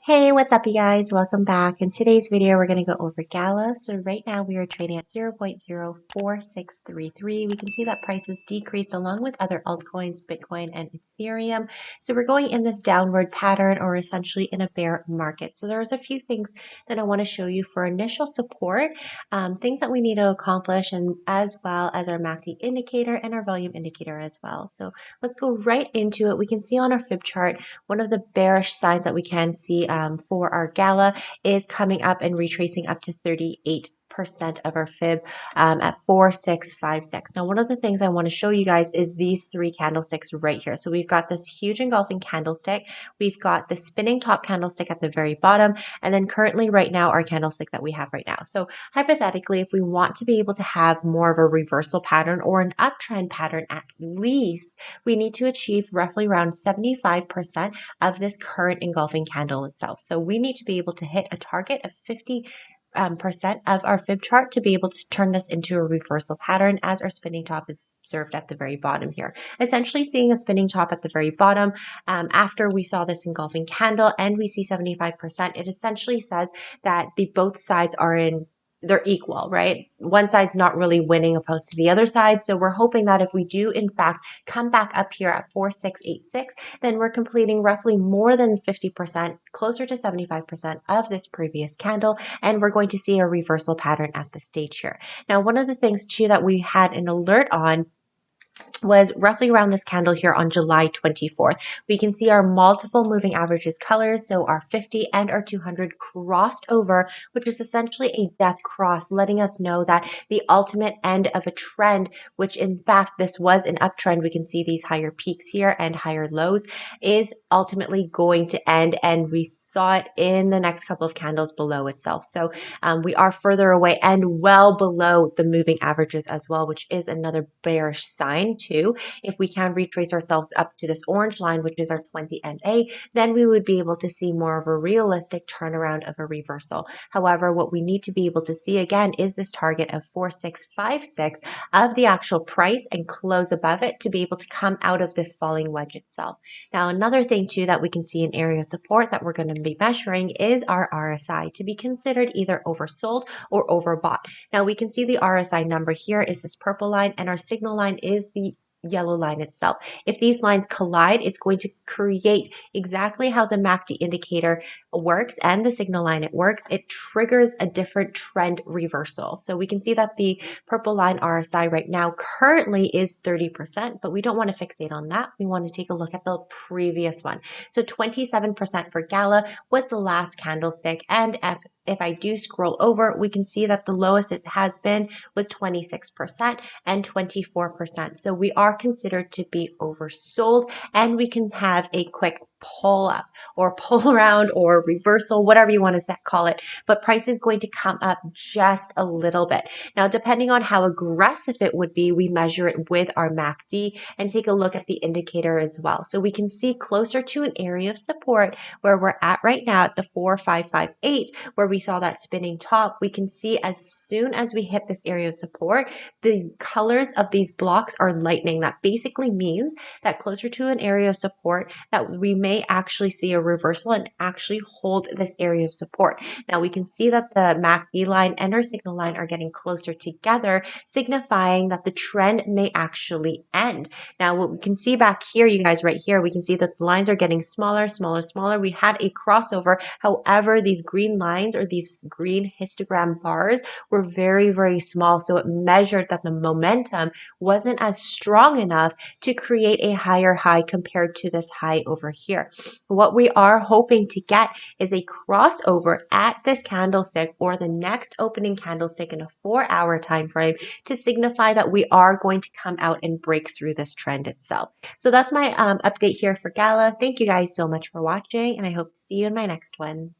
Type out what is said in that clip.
Hey, what's up, you guys? Welcome back. In today's video, we're going to go over Gala. So right now we are trading at 0.04633. We can see that prices decreased along with other altcoins, Bitcoin and Ethereum. So we're going in this downward pattern or essentially in a bear market. So there's a few things that I want to show you for initial support, things that we need to accomplish, and as well as our MACD indicator and our volume indicator as well. So let's go right into it. We can see on our fib chart, one of the bearish signs that we can see for our Gala is coming up and retracing up to 38% of our fib at 4656. Now, one of the things I want to show you guys is these three candlesticks right here. So we've got this huge engulfing candlestick, we've got the spinning top candlestick at the very bottom, and then currently right now our candlestick that we have right now. So hypothetically, if we want to be able to have more of a reversal pattern or an uptrend pattern, at least we need to achieve roughly around 75% of this current engulfing candle itself. So we need to be able to hit a target of 50% of our fib chart to be able to turn this into a reversal pattern as our spinning top is observed at the very bottom here. Essentially seeing a spinning top at the very bottom after we saw this engulfing candle and we see 75%, it essentially says that both sides are they're equal, right? One side's not really winning opposed to the other side. So we're hoping that if we do in fact come back up here at 4686, then we're completing roughly more than 50%, closer to 75% of this previous candle, and we're going to see a reversal pattern at the stage here. Now, one of the things too that we had an alert on was roughly around this candle here on July 24th. We can see our multiple moving averages colors, so our 50 and our 200 crossed over, which is essentially a death cross, letting us know that the ultimate end of a trend, which in fact this was an uptrend, we can see these higher peaks here and higher lows, is ultimately going to end, and we saw it in the next couple of candles below itself. So we are further away and well below the moving averages as well, which is another bearish sign too. If we can retrace ourselves up to this orange line, which is our 20 MA, then we would be able to see more of a realistic turnaround of a reversal. However, what we need to be able to see again is this target of 4656 of the actual price and close above it to be able to come out of this falling wedge itself. Now, another thing too that we can see in area of support that we're going to be measuring is our RSI to be considered either oversold or overbought. Now, we can see the RSI number here is this purple line, and our signal line is the yellow line itself. If these lines collide, it's going to create exactly how the MACD indicator works and the signal line it works. It triggers a different trend reversal. So we can see that the purple line RSI right now currently is 30%, but we don't want to fixate on that. We want to take a look at the previous one. So 27% for Gala was the last candlestick, and if I do scroll over, we can see that the lowest it has been was 26% and 24%. So we are considered to be oversold, and we can have a quick pull up or pull around or reversal, whatever you want to call it. But price is going to come up just a little bit. Now, depending on how aggressive it would be, we measure it with our MACD and take a look at the indicator as well. So we can see closer to an area of support where we're at right now at the 4558, where we saw that spinning top. We can see as soon as we hit this area of support, the colors of these blocks are lightening. That basically means that closer to an area of support that we may actually see a reversal and actually hold this area of support. Now we can see that the MACD line and our signal line are getting closer together, signifying that the trend may actually end. Now what we can see back here, you guys, right here, we can see that the lines are getting smaller, smaller, smaller. We had a crossover. However, these green lines or these green histogram bars were very, very small. So it measured that the momentum wasn't as strong enough to create a higher high compared to this high over here. What we are hoping to get is a crossover at this candlestick or the next opening candlestick in a 4-hour time frame to signify that we are going to come out and break through this trend itself. So that's my update here for Gala. Thank you guys so much for watching, and I hope to see you in my next one.